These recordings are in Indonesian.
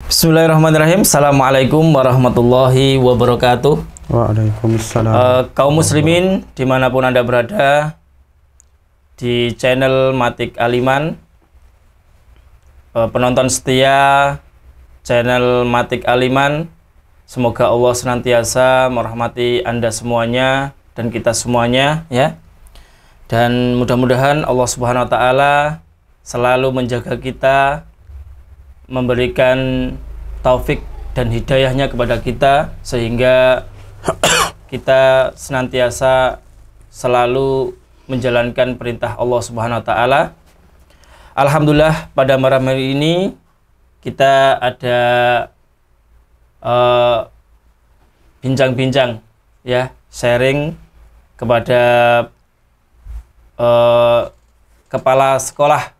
Bismillahirrahmanirrahim. Assalamualaikum warahmatullahi wabarakatuh. Waalaikumsalam. Kaum muslimin dimanapun Anda berada, di channel Matik Aliman, penonton setia channel Matik Aliman, semoga Allah senantiasa merahmati Anda semuanya dan kita semuanya ya. Dan mudah-mudahan Allah Subhanahu wa taala selalu menjaga kita, memberikan taufik dan hidayahnya kepada kita sehingga kita senantiasa selalu menjalankan perintah Allah Subhanahu wa taala. Alhamdulillah pada malam hari ini kita ada bincang-bincang ya, sharing kepada kepala sekolah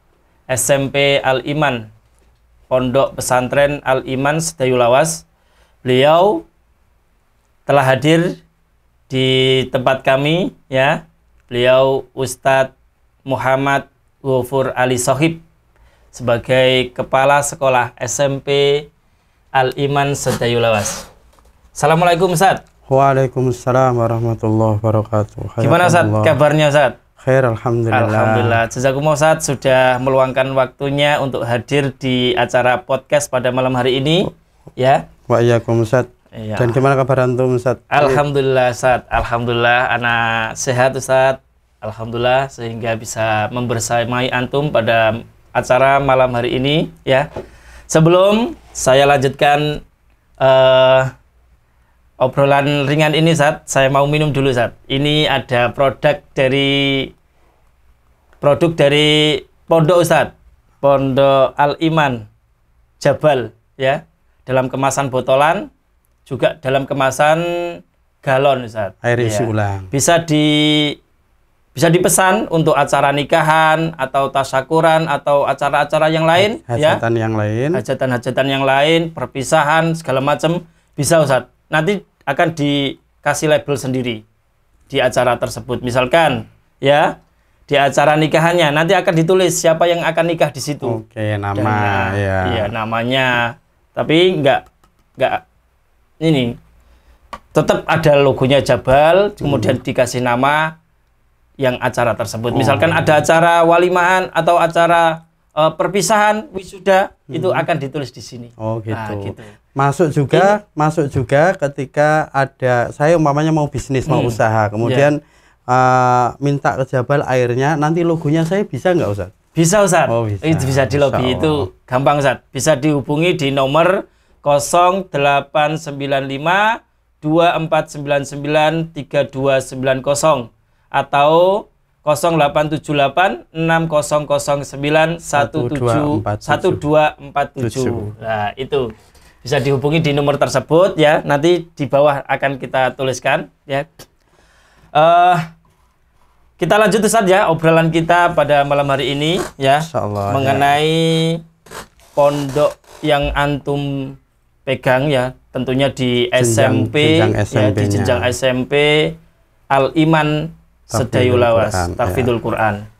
SMP Al-Iman, Pondok Pesantren Al-Iman Sedayu Lawas. Beliau telah hadir di tempat kami ya. Beliau Ustadz Muhammad Ghafur Ali Shohib sebagai kepala sekolah SMP Al-Iman Sedayu Lawas. Assalamualaikum Ustadz. Waalaikumsalam warahmatullahi wabarakatuh. Gimana Ustadz kabarnya Ustadz? Khair, alhamdulillah. Alhamdulillah. Jazakumullah Ustadz sudah meluangkan waktunya untuk hadir di acara podcast pada malam hari ini ya. Wa iyyakum Ustadz. Iya. Dan gimana kabar antum Ustadz? Alhamdulillah Ustadz. Alhamdulillah anak sehat Ustadz. Alhamdulillah sehingga bisa membersamai antum pada acara malam hari ini ya. Sebelum saya lanjutkan obrolan ringan ini Ustadz, saya mau minum dulu Ustadz. Ini ada produk dari Pondok Ustadz, Pondok Al-Iman Jabal ya, dalam kemasan botolan, juga dalam kemasan galon Ustadz. Air isi ya. ulang. Bisa dipesan untuk acara nikahan atau tasyakuran atau acara-acara yang lain Hajatan ya. yang lain. Hajatan-hajatan yang lain, perpisahan segala macam bisa Ustadz. Nanti akan dikasih label sendiri di acara tersebut. Misalkan ya, di acara nikahannya nanti akan ditulis siapa yang akan nikah di situ. Oke, nama ya. Iya, namanya. Tapi enggak ini tetap ada logonya Jabal, kemudian dikasih nama yang acara tersebut. Misalkan ada acara walimahan atau acara perpisahan, wisuda, itu akan ditulis di sini. Oh gitu. Nah, gitu. Masuk juga ketika ada saya umpamanya mau bisnis, mau usaha, kemudian minta ke Jabal airnya, nanti logonya saya bisa nggak Ustadz? Bisa Ustadz. Oh, bisa. Itu bisa di lobby, itu gampang Ustadz. Bisa dihubungi di nomor 0895 2499 3290 atau 0878 6009 1247. Nah, itu bisa dihubungi di nomor tersebut ya. Nanti di bawah akan kita tuliskan ya. Kita lanjut saja obrolan kita pada malam hari ini ya, mengenai pondok yang antum pegang ya, tentunya di SMP ya, di jenjang SMP Al-Iman Sedayu Lawas, Tahfidzul Quran.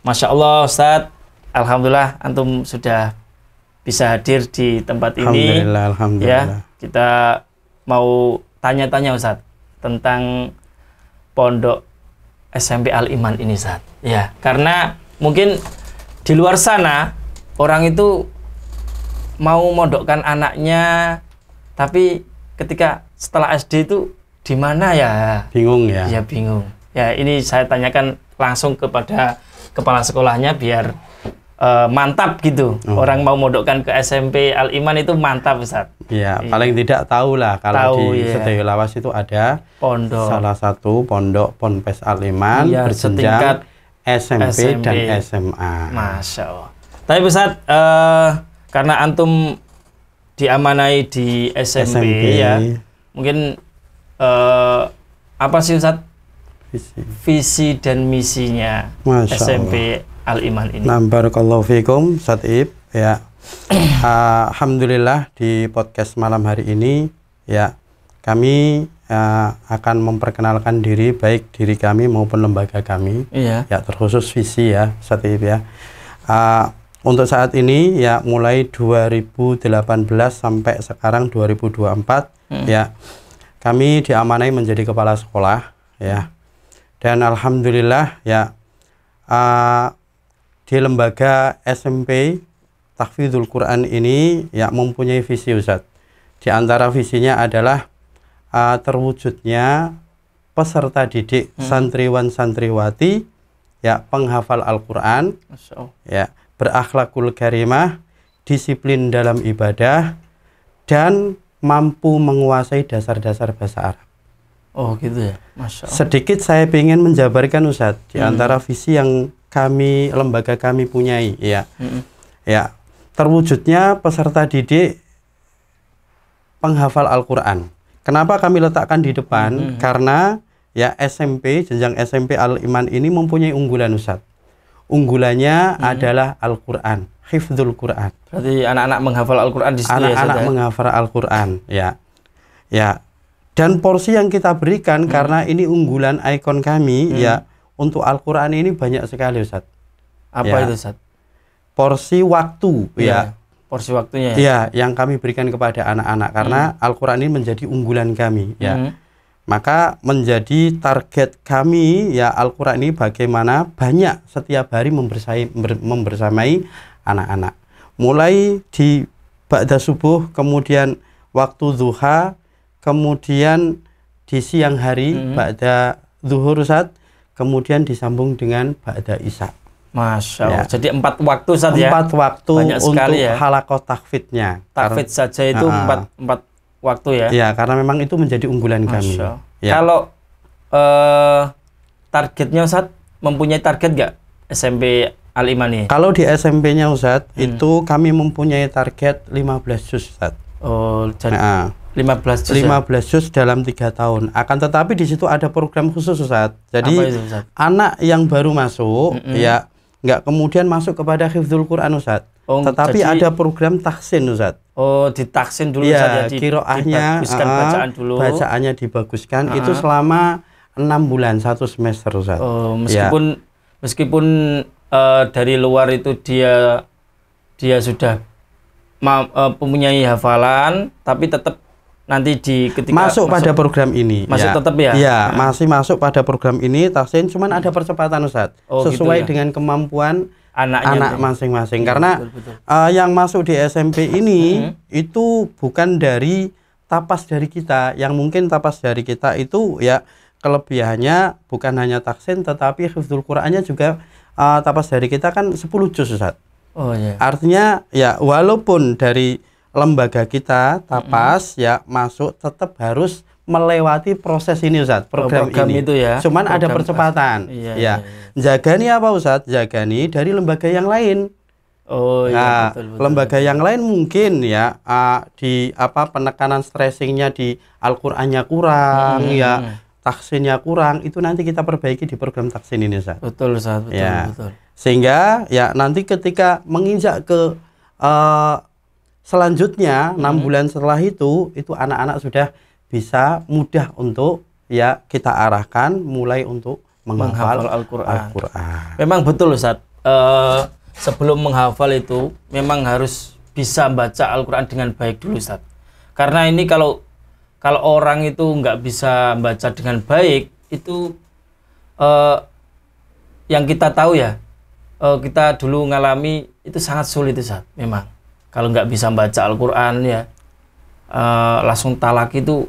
Masya Allah Ustadz, alhamdulillah antum sudah bisa hadir di tempat ini. Alhamdulillah. Ya, kita mau tanya-tanya Ustadz tentang pondok SMP Al-Iman ini Ustadz. Ya, karena mungkin di luar sana orang itu mau mondokkan anaknya, tapi ketika setelah SD itu di mana ya? Bingung ya? Ya bingung. Ya ini saya tanyakan langsung kepada kepala sekolahnya biar mantap gitu. Orang mau mondokkan ke SMP Al-Iman itu mantap Ustadz. Ya, paling tidak tahu lah kalau di Sedayu Lawas itu ada salah satu pondok Ponpes Al-Iman berjenjang SMP dan SMA. Masya Allah. Tapi Ustadz, karena antum diamanai di SMP ya, mungkin apa sih Ustadz visi dan misinya SMP Al-Iman ini? Barakallahu fikum Ustadz Ib ya. Alhamdulillah di podcast malam hari ini ya, kami akan memperkenalkan diri, baik diri kami maupun lembaga kami ya, terkhusus visi ya Ustadz Ib ya. Untuk saat ini ya mulai 2018 sampai sekarang 2024 ya kami diamanai menjadi kepala sekolah ya. Dan alhamdulillah ya di lembaga SMP Tahfidzul Quran ini ya mempunyai visi Ustadz. Di antara visinya adalah terwujudnya peserta didik santriwan santriwati ya penghafal Al-Qur'an ya berakhlakul karimah, disiplin dalam ibadah, dan mampu menguasai dasar-dasar bahasa Arab. Oh gitu ya, Masya Allah. Sedikit saya ingin menjabarkan Ustadz di antara visi yang kami lembaga kami punyai ya, ya terwujudnya peserta didik penghafal Al-Qur'an. Kenapa kami letakkan di depan? Karena ya SMP jenjang SMP Al-Iman ini mempunyai unggulan Ustadz. Unggulannya adalah Al-Quran, hifdzul Quran. Berarti anak-anak menghafal Al-Quran di situ. Anak-anak menghafal Al-Quran, ya. Ya. Dan porsi yang kita berikan karena ini unggulan ikon kami, ya, untuk Al-Quran ini banyak sekali, Ustaz. Apa ya. itu, Ustaz? Porsi waktu, ya. Porsi waktunya. Ya, yang kami berikan kepada anak-anak karena Al-Quran ini menjadi unggulan kami, ya. Maka menjadi target kami ya Al-Quran ini bagaimana banyak setiap hari membersamai anak-anak. Mulai di ba'da subuh, kemudian waktu duha, kemudian di siang hari ba'da zuhur Ustaz, kemudian disambung dengan ba'da isya. Masya Allah. Ya. Jadi 4 waktu Ustaz ya. 4 waktu banyak untuk ya. halaqah tahfidnya. Tahfidz saja itu 4 waktu ya. Ya, karena memang itu menjadi unggulan kami. Ya. Kalau targetnya Ustaz, mempunyai target nggak SMP Al-Iman ini? Kalau di SMP-nya Ustaz, itu kami mempunyai target 15 juz Ustaz. Oh, jadi 15 juz. 15 juz dalam 3 tahun. Akan tetapi di situ ada program khusus Ustaz. Jadi apa itu, Ustaz? Anak yang baru masuk ya nggak kemudian masuk kepada hifdzul Quran Ustaz. Oh, tetapi ada program tahsin Ustaz. Oh, ditaksin dulu ya, saja, qiraahnya, bacaan dulu. Bacaannya dibaguskan itu selama 6 bulan 1 semester Ustaz. Oh, meskipun dari luar itu dia sudah mempunyai hafalan, tapi tetap nanti ketika masuk pada program ini. Masuk ya. Tetap ya? Ya, masih masuk pada program ini tahsin, cuman ada percepatan Ustaz. Sesuai gitu ya? Dengan kemampuan anak masing-masing. Karena betul. Yang masuk di SMP ini itu bukan dari tapas dari kita. Yang mungkin tapas dari kita itu ya kelebihannya bukan hanya tahsin, tetapi hifdzul Qur'annya juga tapas dari kita kan 10 juz Ustaz. Oh iya. Artinya ya walaupun dari lembaga kita tapas ya masuk tetap harus melewati proses ini Ustaz, program ini. Itu ya. Cuman ada percepatan. Iya. Jagani apa Ustaz? Jagani dari lembaga yang lain. Oh iya, betul. Lembaga yang lain mungkin ya di penekanan stressingnya di Al-Qur'annya kurang ya, tahsinnya kurang, itu nanti kita perbaiki di program tahsin ini Ustaz. Betul Ustaz, betul, ya. betul. Sehingga ya nanti ketika menginjak ke selanjutnya 6 bulan setelah itu anak-anak sudah bisa mudah untuk ya kita arahkan mulai untuk menghafal Al-Qur'an. Memang betul Ustaz. Sebelum menghafal itu memang harus bisa baca Al-Qur'an dengan baik dulu Ustaz. Karena ini kalau orang itu nggak bisa baca dengan baik itu yang kita tahu ya, kita dulu ngalami itu sangat sulit Ustaz. Memang kalau nggak bisa baca Al-Qur'an ya langsung talak itu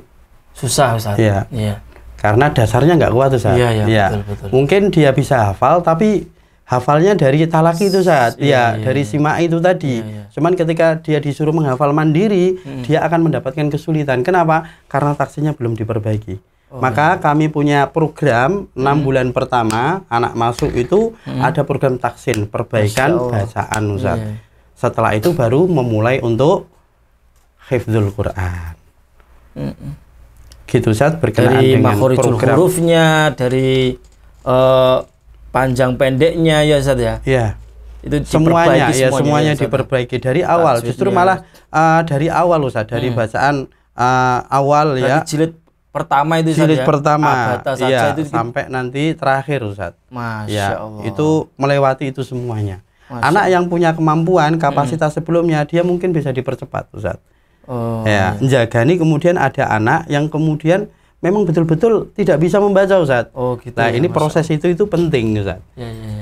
susah Ustaz. Iya. Karena dasarnya nggak kuat Ustaz. Iya. Betul. Mungkin dia bisa hafal tapi hafalnya dari talaki itu Ustaz. Dari simak itu tadi. Cuman ketika dia disuruh menghafal mandiri, dia akan mendapatkan kesulitan. Kenapa? Karena taksinya belum diperbaiki. Maka kami punya program 6 bulan pertama anak masuk itu ada program taksin, perbaikan bacaan Ustaz. Setelah itu baru memulai untuk hifdzul Quran. Gitu Ustaz, berkenaan dari dengan program hurufnya, dari panjang pendeknya ya Ustaz ya. Iya. Itu semuanya diperbaiki dari awal. Justru malah dari awal Ustaz, dari bacaan awal. Berarti ya. Jilid pertama itu Ustaz. Jilid pertama. Itu sampai nanti terakhir Ustaz. Masya Allah. Itu melewati itu semuanya. Anak yang punya kemampuan, kapasitas sebelumnya, dia mungkin bisa dipercepat, Ustaz. Ya, jagani kemudian ada anak yang kemudian memang betul-betul tidak bisa membaca, Ustaz. Gitu. Nah, ini proses itu penting, Ustaz.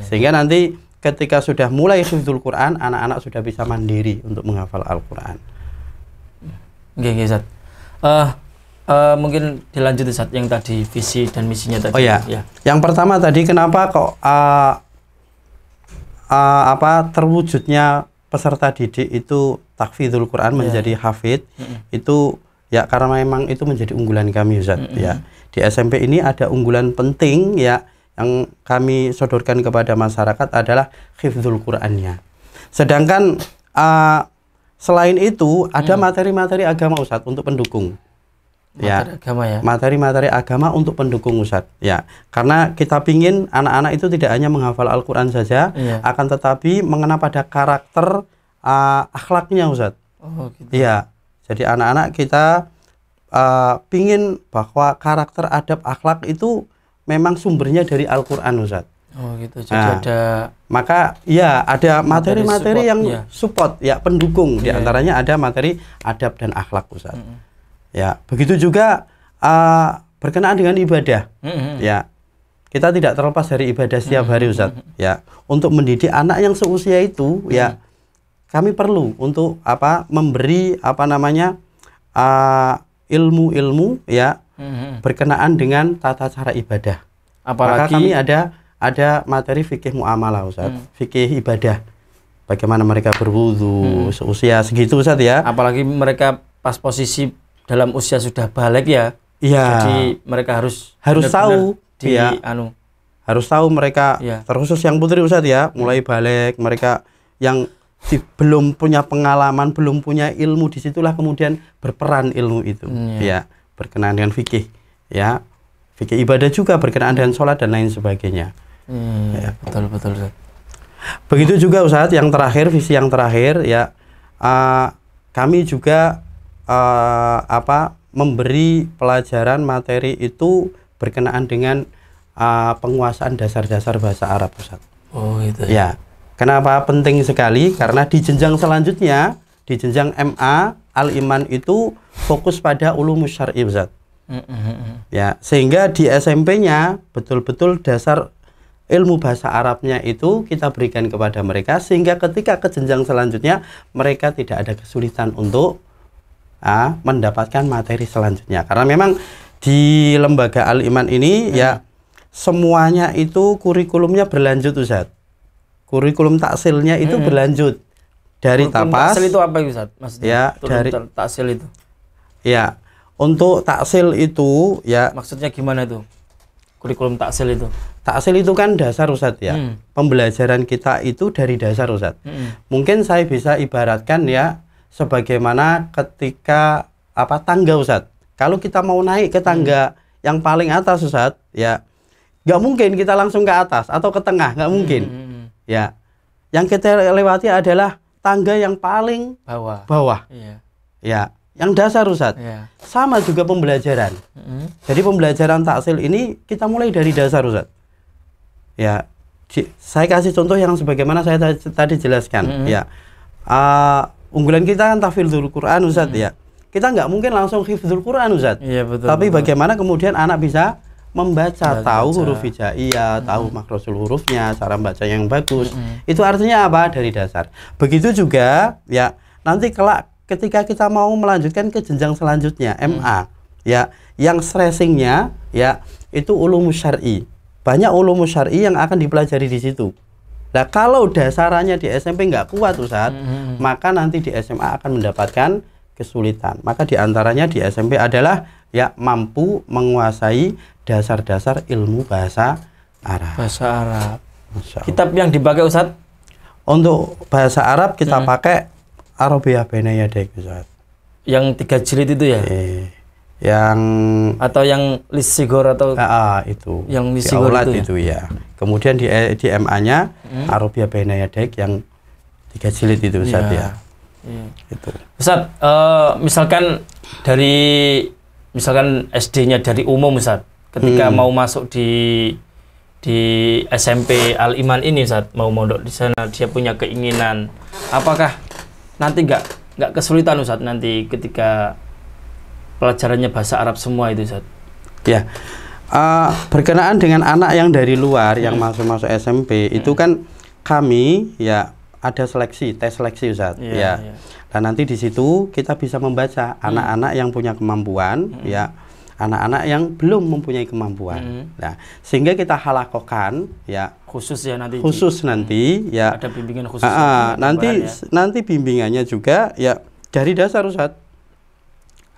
Sehingga nanti ketika sudah mulai hifdzul Quran, anak-anak sudah bisa mandiri untuk menghafal Al-Quran. Ustaz. Mungkin dilanjut, Ustaz, yang tadi visi dan misinya tadi. Oh ya. Yang pertama tadi, kenapa kok terwujudnya peserta didik itu tahfidzul Quran menjadi hafid, itu ya karena memang itu menjadi unggulan kami, Ustaz. Ya, di SMP ini ada unggulan penting ya yang kami sodorkan kepada masyarakat adalah hifdzul Qurannya. Sedangkan selain itu ada materi-materi agama, Ustaz, untuk pendukung. Materi-materi agama untuk pendukung, Ustaz. Ya, karena kita pingin anak-anak itu tidak hanya menghafal Al-Quran saja, akan tetapi mengena pada karakter akhlaknya, Ustaz. Gitu. Ya, jadi anak-anak kita pingin bahwa karakter adab akhlak itu memang sumbernya dari Al-Quran, Ustaz. Gitu. Jadi maka ya ada materi-materi yang support, ya pendukung. Di antaranya ada materi adab dan akhlak, Ustaz. Ya, begitu juga berkenaan dengan ibadah. Ya, kita tidak terlepas dari ibadah setiap hari, Ustaz. Ya, untuk mendidik anak yang seusia itu, ya kami perlu untuk memberi ilmu-ilmu ya berkenaan dengan tata cara ibadah. Maka kami ada materi fikih muamalah, Ustaz. Fikih ibadah. Bagaimana mereka berwudu seusia segitu, Ustaz, ya. Apalagi mereka pas posisi dalam usia sudah balik ya. Jadi mereka harus tahu harus tahu mereka terkhusus yang putri, Ustaz, ya, mulai balik, mereka yang belum punya pengalaman, belum punya ilmu, disitulah kemudian berperan ilmu itu. Ya, berkenaan dengan fikih, ya. Fikih ibadah juga berkenaan dengan sholat dan lain sebagainya. Ya. Betul, Ustaz. Begitu juga, Ustaz, yang terakhir, visi yang terakhir ya, kami juga memberi pelajaran materi itu berkenaan dengan penguasaan dasar-dasar bahasa Arab, Ustaz. Gitu ya. Kenapa penting sekali? Karena di jenjang selanjutnya, di jenjang MA, Al-Iman itu fokus pada ulumus syar'i, Ustaz. Ya, sehingga di SMP-nya betul-betul dasar ilmu bahasa Arabnya itu kita berikan kepada mereka, sehingga ketika ke jenjang selanjutnya mereka tidak ada kesulitan untuk mendapatkan materi selanjutnya. Karena memang di lembaga Al-Iman ini ya semuanya itu kurikulumnya berlanjut, Ustaz. Kurikulum taksilnya itu berlanjut dari tapas. Taksil itu apa, Ustaz? Maksudnya ya, dari taksil itu. Ya, untuk taksil itu ya. Maksudnya gimana itu? Kurikulum taksil itu. Taksil itu kan dasar, Ustaz, ya. Pembelajaran kita itu dari dasar, Ustaz. Mungkin saya bisa ibaratkan ya sebagaimana ketika tangga, Ustaz. Kalau kita mau naik ke tangga yang paling atas, Ustaz, ya nggak mungkin kita langsung ke atas atau ke tengah, nggak mungkin. Ya, yang kita lewati adalah tangga yang paling bawah. Ya, yang dasar, Ustaz. Sama juga pembelajaran. Jadi pembelajaran taksil ini kita mulai dari dasar, Ustaz. Ya, saya kasih contoh yang sebagaimana saya tadi jelaskan. Ya, unggulan kita kan tahfidzul Quran, Ustaz, ya. Kita nggak mungkin langsung hifdzul Quran, Ustaz. Tapi bagaimana kemudian anak bisa membaca, tahu huruf hijaiyah, tahu makhrajul hurufnya, cara baca yang bagus. Itu artinya apa? Dari dasar. Begitu juga ya, nanti kelak ketika kita mau melanjutkan ke jenjang selanjutnya, MA, ya, yang stressingnya ya itu ulumus syar'i. Banyak ulumus syar'i yang akan dipelajari di situ. Nah, kalau dasarannya di SMP nggak kuat, Ustaz, maka nanti di SMA akan mendapatkan kesulitan. Maka diantaranya di SMP adalah ya mampu menguasai dasar-dasar ilmu bahasa Arab. Bahasa Arab. Kitab yang dipakai, Ustaz? Untuk bahasa Arab kita pakai Arabiyah Baina Yadaik, Ustaz. Yang 3 jilid itu ya? Yang atau yang lisigor atau itu. Yang lisigor itu ya. Kemudian di MA-nya Arabiyah Baina Yadaik yang 3 jilid itu, Ustaz, ya. Itu. Ustaz, misalkan SD-nya dari umum, Ustaz, ketika mau masuk di di SMP Al-Iman ini Ustaz, mau mondok di sana, dia punya keinginan, apakah nanti nggak kesulitan Ustaz nanti ketika pelajarannya bahasa Arab semua itu Ustaz? Ya, berkenaan dengan anak yang dari luar yang masuk SMP itu kan kami ya ada seleksi, tes seleksi Ustaz. Ya. Dan nanti di situ kita bisa membaca anak-anak yang punya kemampuan, ya, anak-anak yang belum mempunyai kemampuan. Nah, sehingga kita halakokan, ya, khusus ya nanti. Khusus nanti, ya. Ada bimbingan khusus. Nanti bimbingannya juga, ya, dari dasar Ustaz.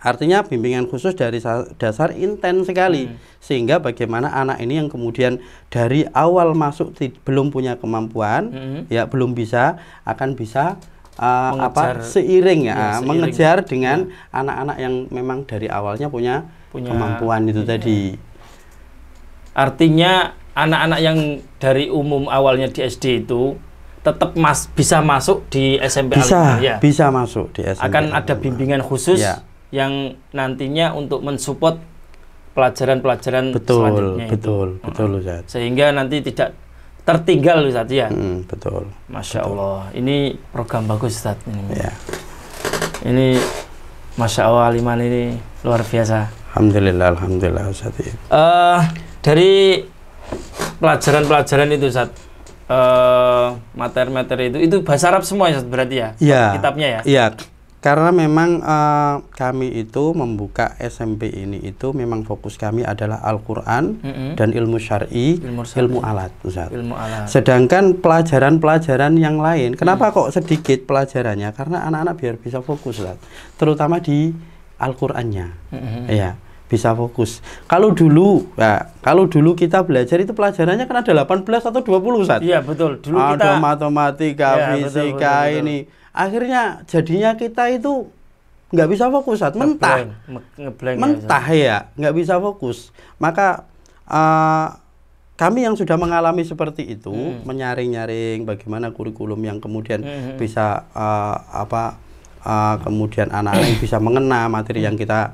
Artinya bimbingan khusus dari dasar intens sekali, sehingga bagaimana anak ini yang kemudian dari awal masuk belum punya kemampuan, ya belum bisa, akan bisa seiring ya, mengejar dengan anak-anak yang memang dari awalnya punya kemampuan itu tadi. Artinya anak-anak yang dari umum awalnya di SD itu tetap bisa masuk di SMP Al-Iman ya? Bisa masuk di SMP. Akan ada bimbingan khusus yang nantinya untuk mensupport pelajaran-pelajaran selanjutnya. Betul Ustaz. Sehingga nanti tidak tertinggal Ustaz ya. Betul. Masya Allah, ini program bagus Ustaz ini. Ya. Ini Masya Allah Al-Iman ini luar biasa. Alhamdulillah Ustaz. Dari pelajaran-pelajaran itu Ustaz, materi-materi itu bahasa Arab semua Ustaz berarti ya? Iya. Kitabnya ya? Iya. Karena memang kami itu membuka SMP ini itu memang fokus kami adalah Al-Quran dan ilmu syar'i, ilmu alat, Ustaz. Ilmu alat. Sedangkan pelajaran-pelajaran yang lain, kenapa kok sedikit pelajarannya? Karena anak-anak biar bisa fokus, Ustaz. Terutama di Al-Qur'annya. Ya, bisa fokus. Kalau dulu kita belajar itu pelajarannya kan ada 18 atau 20, Ustaz. Iya, betul. Dulu ada matematika, ya, fisika, betul. Ini. Akhirnya jadinya kita itu nggak bisa fokus, Ustaz. Mentah ya, nggak bisa fokus. Maka kami yang sudah mengalami seperti itu, menyaring-nyaring bagaimana kurikulum yang kemudian bisa kemudian anak-anak bisa mengena materi yang kita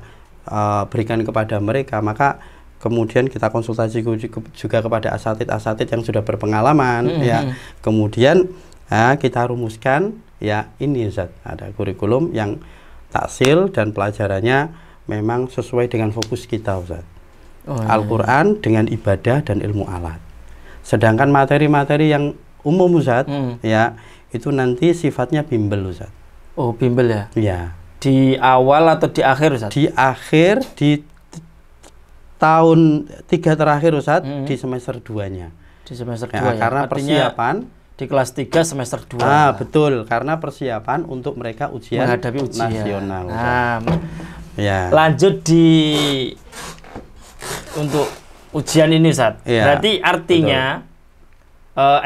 berikan kepada mereka, maka kemudian kita konsultasi juga kepada asatid yang sudah berpengalaman, ya. Kemudian kita rumuskan. Ya, ini Ustaz, ada kurikulum yang taksil dan pelajarannya memang sesuai dengan fokus kita, Ustaz. Al-Quran dengan ibadah dan ilmu alat. Sedangkan materi-materi yang umum, Ustaz, ya, itu nanti sifatnya bimbel, Ustaz. Oh, bimbel ya? Iya. Di awal atau di akhir, Ustaz? Di akhir, di tahun 3 terakhir, Ustaz, di semester 2-nya. Di semester 2 ya? Karena persiapan di kelas 3 semester 2. Betul, karena persiapan untuk mereka menghadapi ujian nasional. Ya. Lanjut untuk ujian ini, Ustaz. Ya, berarti artinya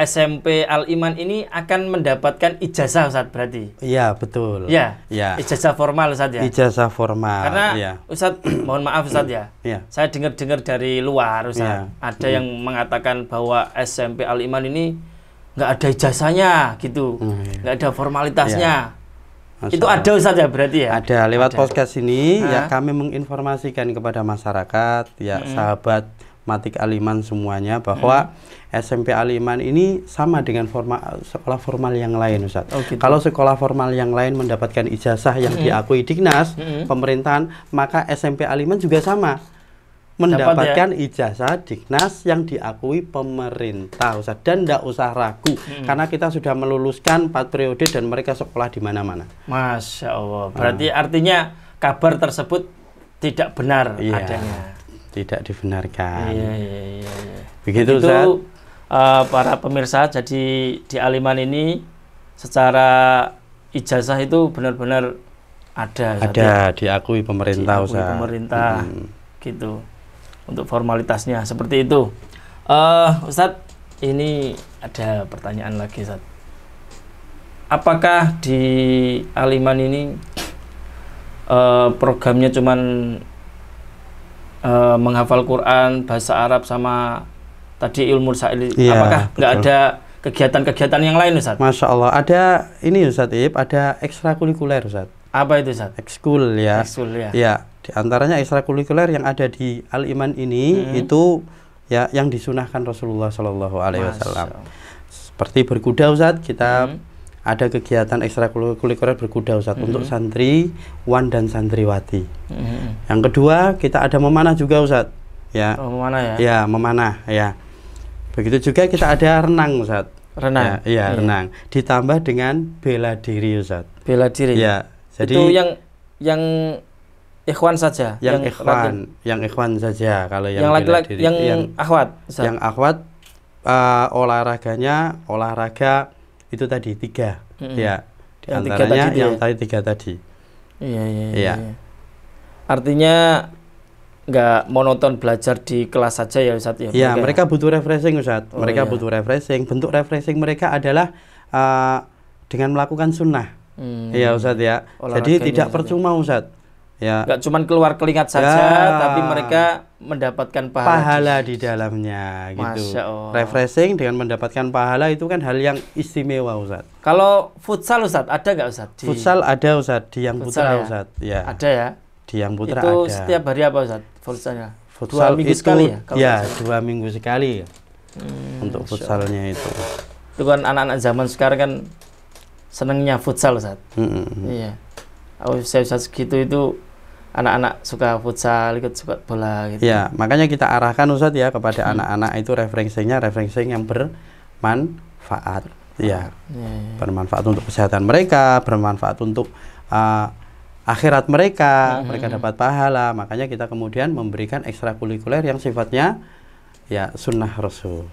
SMP Al-Iman ini akan mendapatkan ijazah, Ustaz, berarti? Iya, betul. Ya. Ijazah formal, Ustaz ya? Ijazah formal. Karena Ustaz, mohon maaf Ustaz ya. Saya dengar dari luar, Ustaz. Ada yang mengatakan bahwa SMP Al-Iman ini nggak ada ijazahnya gitu, nggak ada formalitasnya. Itu ada Ustaz ya berarti ya? Ada, lewat podcast ini ya kami menginformasikan kepada masyarakat, ya sahabat Matik Al-Iman semuanya bahwa SMP Al-Iman ini sama dengan sekolah formal yang lain, Ustaz. Gitu. Kalau sekolah formal yang lain mendapatkan ijazah yang diakui Dignas pemerintahan, maka SMP Al-Iman juga sama. Mendapatkan ijazah Dignas yang diakui pemerintah, Ustaz. Dan tidak usah ragu karena kita sudah meluluskan 4 periode dan mereka sekolah di mana-mana. Masya Allah. Berarti artinya kabar tersebut tidak benar adanya. Tidak dibenarkan. Iya. Begitu, Ustaz. Para pemirsa, jadi di Al-Iman ini secara ijazah itu benar-benar ada. Ada, diakui pemerintah, Ustaz. Diakui pemerintah, gitu. Untuk formalitasnya seperti itu. Ustadz, ini ada pertanyaan lagi, Ustadz. Apakah di Al-Iman ini programnya cuman menghafal Quran, bahasa Arab sama tadi ilmu syar'i? Apakah nggak ada kegiatan-kegiatan yang lain, Ustadz? Masya Allah, ada ini Ustadz, ada ekstrakurikuler, Ustadz. Apa itu, Ustadz? Ekskul ya. Ekskul ya. Ya. Di antaranya ekstrakurikuler yang ada di Al-Iman ini itu ya yang disunahkan Rasulullah Shallallahu Alaihi Wasallam. Seperti berkuda Ustaz, kita ada kegiatan ekstrakurikuler berkuda Ustaz untuk santriwan dan santriwati. Yang kedua, kita ada memanah juga Ustaz. Ya. Memanah ya. Ya, memanah ya. Begitu juga kita ada renang Ustaz. Renang. Ya, renang. Ditambah dengan bela diri Ustaz. Bela diri. Ya. Jadi itu yang ikhwan saja. Yang ikhwan saja. Kalau yang laki-laki, yang akhwat. Ustaz. Yang akhwat olahraganya olahraga itu tadi 3 ya, di antaranya yang tadi 3 tadi. Iya. Artinya nggak monoton belajar di kelas saja ya Ustaz ya? Iya, mereka butuh refreshing Ustaz. Mereka butuh refreshing. Bentuk refreshing mereka adalah dengan melakukan sunnah. Iya Ustaz ya. Jadi tidak percuma Ustaz. Ya. Nggak cuma keluar keringat saja, tapi mereka mendapatkan pahala di dalamnya gitu. Refreshing dengan mendapatkan pahala itu kan hal yang istimewa Ustaz. Kalau futsal Ustaz, ada nggak Ustaz? Futsal ada Ustaz di Yang Putra ya? Ustaz. Ya. Ada ya? Di Yang Putra itu ada. Setiap hari apa Ustaz futsalnya? Futsal 2 minggu itu, sekali ya? Ya, 2 minggu sekali untuk futsalnya itu. Itu kan anak-anak zaman sekarang kan senengnya futsal Ustaz. Iya. Saya Ustaz segitu itu anak-anak suka futsal, ikut suka bola gitu. Ya, makanya kita arahkan Ustaz ya kepada anak-anak itu refreshing yang bermanfaat. Ya. Bermanfaat untuk kesehatan mereka, bermanfaat untuk akhirat mereka, mereka dapat pahala. Makanya kita kemudian memberikan ekstrakurikuler yang sifatnya ya sunnah Rasul.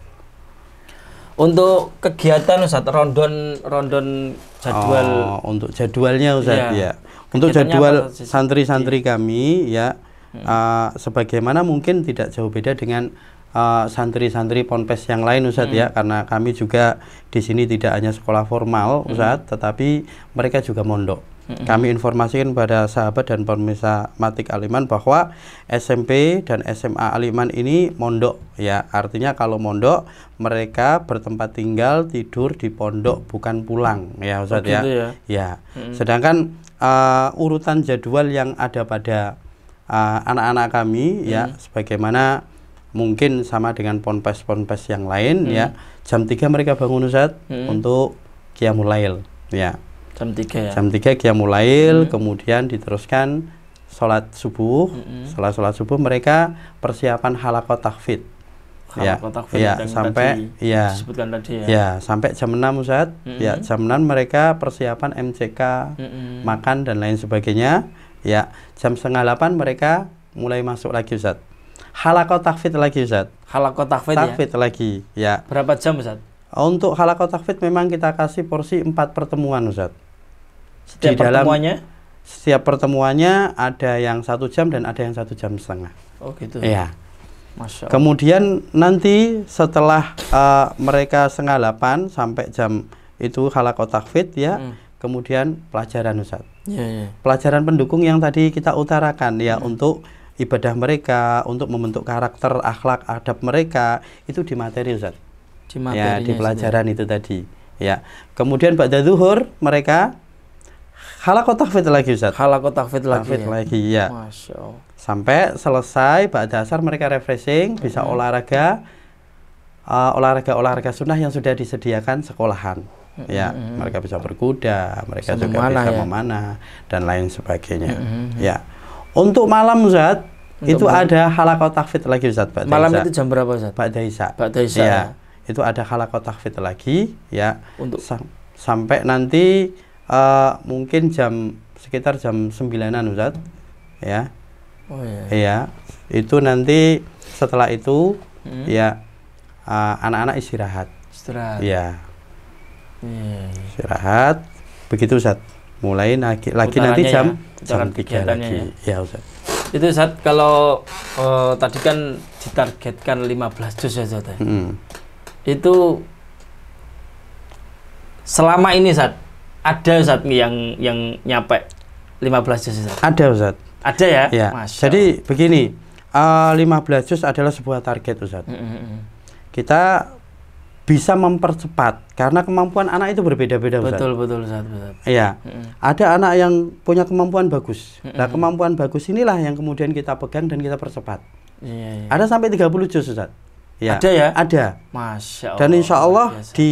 Untuk kegiatan Ustaz, rondon jadwal. Untuk jadwalnya Ustaz ya. Untuk jadwal santri-santri kami ya sebagaimana mungkin tidak jauh beda dengan santri-santri ponpes yang lain Ustaz ya, karena kami juga di sini tidak hanya sekolah formal Ustaz, tetapi mereka juga mondok. Kami informasikan pada sahabat dan pemirsa Matik Aliman bahwa SMP dan SMA Aliman ini mondok ya. Artinya kalau mondok mereka bertempat tinggal, tidur di pondok, bukan pulang ya Ustaz ya. Gitu ya. Ya. Sedangkan urutan jadwal yang ada pada anak-anak kami ya sebagaimana mungkin sama dengan ponpes-ponpes yang lain ya. Jam 3 mereka bangun Ustaz untuk qiyamul lail ya. Jam 3 ya. Jam 3 qiyamul lail, kemudian diteruskan sholat subuh. Setelah sholat subuh mereka persiapan halaqah tahfidz. Ya, sampai disebutkan tadi ya. Ya, sampai jam 6 Ustaz. Ya, jam 6 mereka persiapan MCK, makan dan lain sebagainya. Ya, jam 7:30 mereka mulai masuk lagi Ustaz. Halaqah tahfidz lagi Ustaz. Halaqah tahfidz lagi. Ya. Berapa jam Ustaz? Untuk halaqah tahfidz memang kita kasih porsi 4 pertemuan Ustaz. Setiap pertemuannya? Setiap pertemuannya ada yang 1 jam dan ada yang 1,5 jam. Oh gitu. Iya. Masya Allah. Kemudian nanti setelah mereka 7:30 sampai jam itu halaqah tahfidz ya, kemudian pelajaran Ustaz. Pelajaran pendukung yang tadi kita utarakan ya, untuk ibadah mereka, untuk membentuk karakter, akhlak, adab mereka itu di materi Ustaz. Di pelajaran itu tadi. Ya. Kemudian ba'da zuhur mereka halaqah tahfidz lagi Ustaz. Halaqah tahfidz lagi ya. Masya Allah. Sampai selesai ba'da asar mereka refreshing, bisa olahraga sunnah yang sudah disediakan sekolahan. Ya, mereka bisa berkuda, mereka juga bisa memanah dan lain sebagainya. Ya. Untuk malam Ustaz, itu ada halaqah tahfidz lagi Ustaz. Malam itu jam berapa Ustaz? Ba'da isya. Ya. Itu ada halaqah tahfidz lagi ya, untuk sampai nanti mungkin sekitar jam 9-an Ustaz ya. Iya, itu nanti setelah itu ya anak-anak istirahat. Ya. Istirahat. Begitu Ustaz. Mulai lagi nanti jam 3 lagi. Ya Ustaz. Itu Ustaz, kalau tadi kan ditargetkan 15 juz ya Ustaz. Itu selama ini Ustaz, ada Ustaz yang nyampe 15 juz Ustaz? Ada Ustaz. Ada ya? Ya. Jadi begini, 15 juz adalah sebuah target Ustaz. Kita bisa mempercepat karena kemampuan anak itu berbeda-beda Ustaz. Betul Ustaz. Iya. Ada anak yang punya kemampuan bagus. Nah, kemampuan bagus inilah yang kemudian kita pegang dan kita percepat. Ada sampai 30 juz Ustaz. Ya, ada ya? Ada. Masya Allah. Dan insya Allah biasa. di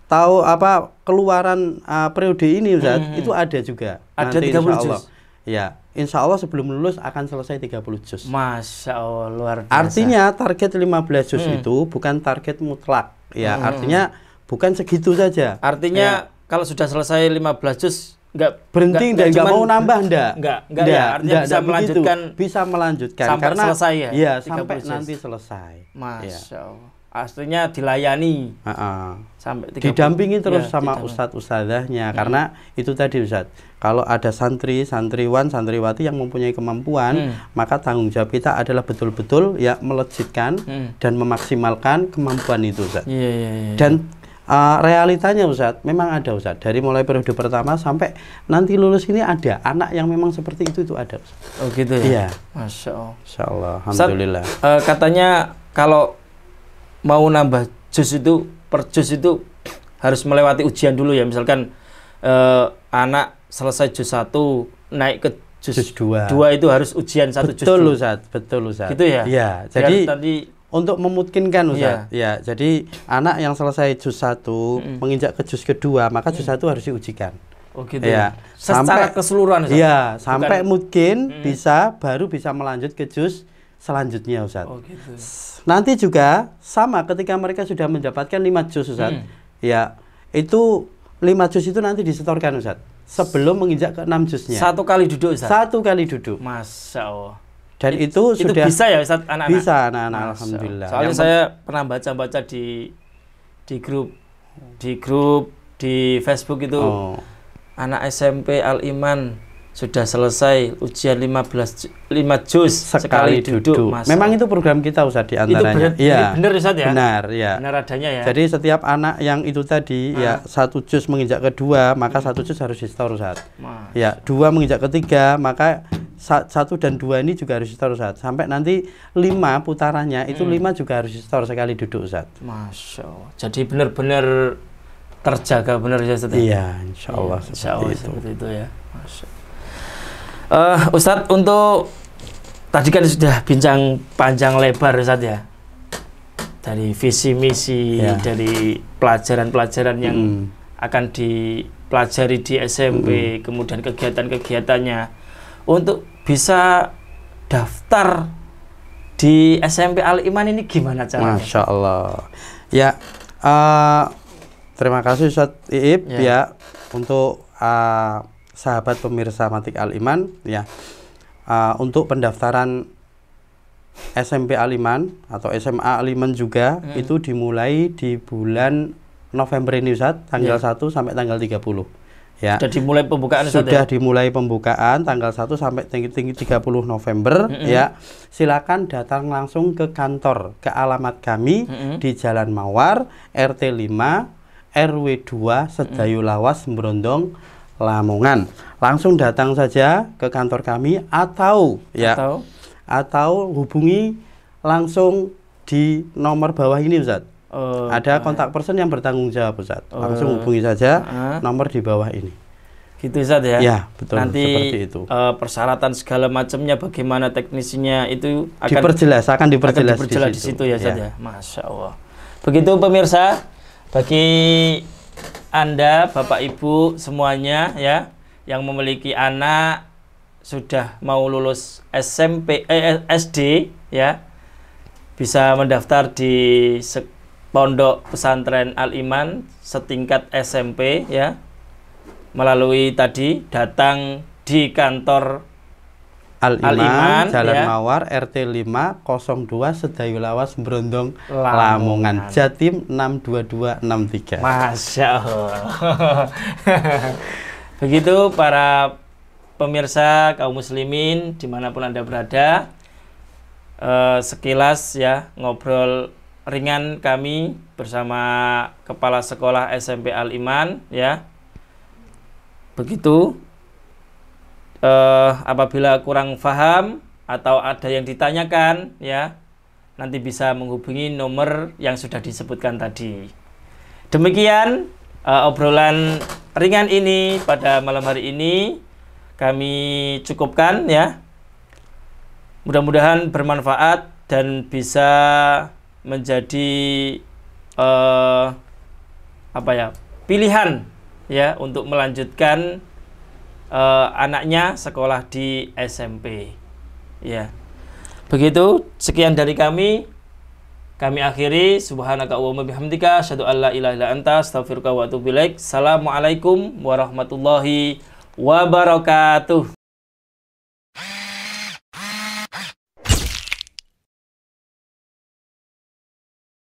tahu apa keluaran periode ini Ustaz, itu ada juga. Ada nanti 30 insya Allah. juz. Ya, insya Allah sebelum lulus akan selesai 30 juz. Masya Allah, luar biasa. Artinya target 15 juz itu bukan target mutlak. Ya, artinya bukan segitu saja. Artinya kalau sudah selesai 15 juz nggak berhenti dan nggak mau nambah enggak ya, artinya bisa melanjutkan begitu. Bisa melanjutkan sampai karena selesai ya. Iya, sampai juz. nanti selesai. Masya Allah. Artinya dilayani sampai 30. Didampingi terus ya, sama ustadz-ustadzahnya karena itu tadi Ustadz, kalau ada santri, santriwan, santriwati yang mempunyai kemampuan, maka tanggung jawab kita adalah betul-betul ya melejitkan dan memaksimalkan kemampuan itu Ustadz. Iya. Dan realitanya Ustadz, memang ada Ustadz, dari mulai periode pertama sampai nanti lulus ini ada anak yang memang seperti itu ada Ustadz. Oh gitu ya? Iya. Masya Allah. Insya Allah, alhamdulillah. Ustadz, katanya kalau mau nambah juz itu, per juz itu harus melewati ujian dulu ya. Misalkan anak selesai juz 1 naik ke juz 2 itu harus ujian 1 juz. Betul Ustadz, betul Ustadz. Gitu ya? Iya, jadi tadi untuk memungkinkan Ustadz, ya, jadi anak yang selesai juz 1 menginjak ke juz kedua, maka juz 1 harus diujikan. Oh gitu ya. Secara keseluruhan Ustadz? Iya, sampai mungkin baru bisa melanjut ke juz selanjutnya Ustadz. Oh gitu. Nanti juga sama ketika mereka sudah mendapatkan 5 juz Ustadz, ya itu 5 juz itu nanti disetorkan Ustadz sebelum menginjak ke 6 juznya. 1 kali duduk Ustadz? 1 kali duduk. Masya Allah. Dan itu sudah bisa ya Ustadz anak-anak? Bisa anak-anak, alhamdulillah. Soalnya saya pernah baca-baca di grup di Facebook itu, anak SMP Al-Iman sudah selesai ujian 5 juz sekali duduk. Memang itu program kita Ustadz di antaranya. Iya. Benar Ustadz ya? Benar, ya. Benar adanya ya. Jadi setiap anak yang itu tadi ya 1 juz menginjak kedua, maka 1 juz harus disetor Ustadz. Ya, 2 menginjak ketiga, maka 1 dan 2 ini juga harus disetor Ustadz. Sampai nanti 5 putarannya itu 5 juga harus disetor sekali duduk Ustadz. Masya Allah. Jadi benar-benar terjaga benar ya Ustadz. Iya, insya Allah, seperti itu ya. Masya Allah. Ustadz, untuk tadi kan sudah bincang panjang lebar Ustadz ya, dari visi misi, dari pelajaran-pelajaran yang akan dipelajari di SMP, kemudian kegiatan-kegiatannya, untuk bisa daftar di SMP Al-Iman ini gimana caranya? Masya Allah. Ya, terima kasih Ustadz Iib ya untuk sahabat pemirsa Matik Al-Iman ya, untuk pendaftaran SMP Al-Iman atau SMA Al-Iman juga itu dimulai di bulan November ini Ustadz, tanggal 1 sampai tanggal 30 ya. Sudah dimulai pembukaan Ustadz, sudah dimulai pembukaan tanggal 1 sampai 30 November ya. Silakan datang langsung ke kantor, ke alamat kami di Jalan Mawar RT 5 RW 2 Sedayu Lawas Brondong Lamongan. Langsung datang saja ke kantor kami atau hubungi langsung di nomor bawah ini Ustadz. Ada kontak person yang bertanggung jawab Ustadz. Langsung hubungi saja nomor di bawah ini. Gitu Ustadz ya? Ya, betul. Nanti seperti itu. Persyaratan segala macamnya, bagaimana teknisinya itu akan diperjelas di situ ya Ustadz ya. Masya Allah. Begitu pemirsa, bagi Anda, Bapak Ibu semuanya ya, yang memiliki anak sudah mau lulus SD ya, bisa mendaftar di Pondok Pesantren Al-Iman setingkat SMP ya, melalui tadi datang di kantor Al-Iman, Jalan Mawar, RT 5 02 Sedayu Lawas Brondong Lamongan, Jatim 62263. Masya Allah. Begitu para pemirsa kaum muslimin dimanapun Anda berada, sekilas ya ngobrol ringan kami bersama Kepala Sekolah SMP Al-Iman ya. Begitu. Apabila kurang paham atau ada yang ditanyakan ya, nanti bisa menghubungi nomor yang sudah disebutkan tadi. Demikian obrolan ringan ini pada malam hari ini kami cukupkan ya. Mudah-mudahan bermanfaat dan bisa menjadi pilihan ya untuk melanjutkan anaknya sekolah di SMP. Ya. Begitu, sekian dari kami. Kami akhiri, subhanaka wa bihamdika asyhadu an la ilaha illa anta astaghfiruka wa atubu ilaik. Assalamualaikum warahmatullahi wabarakatuh.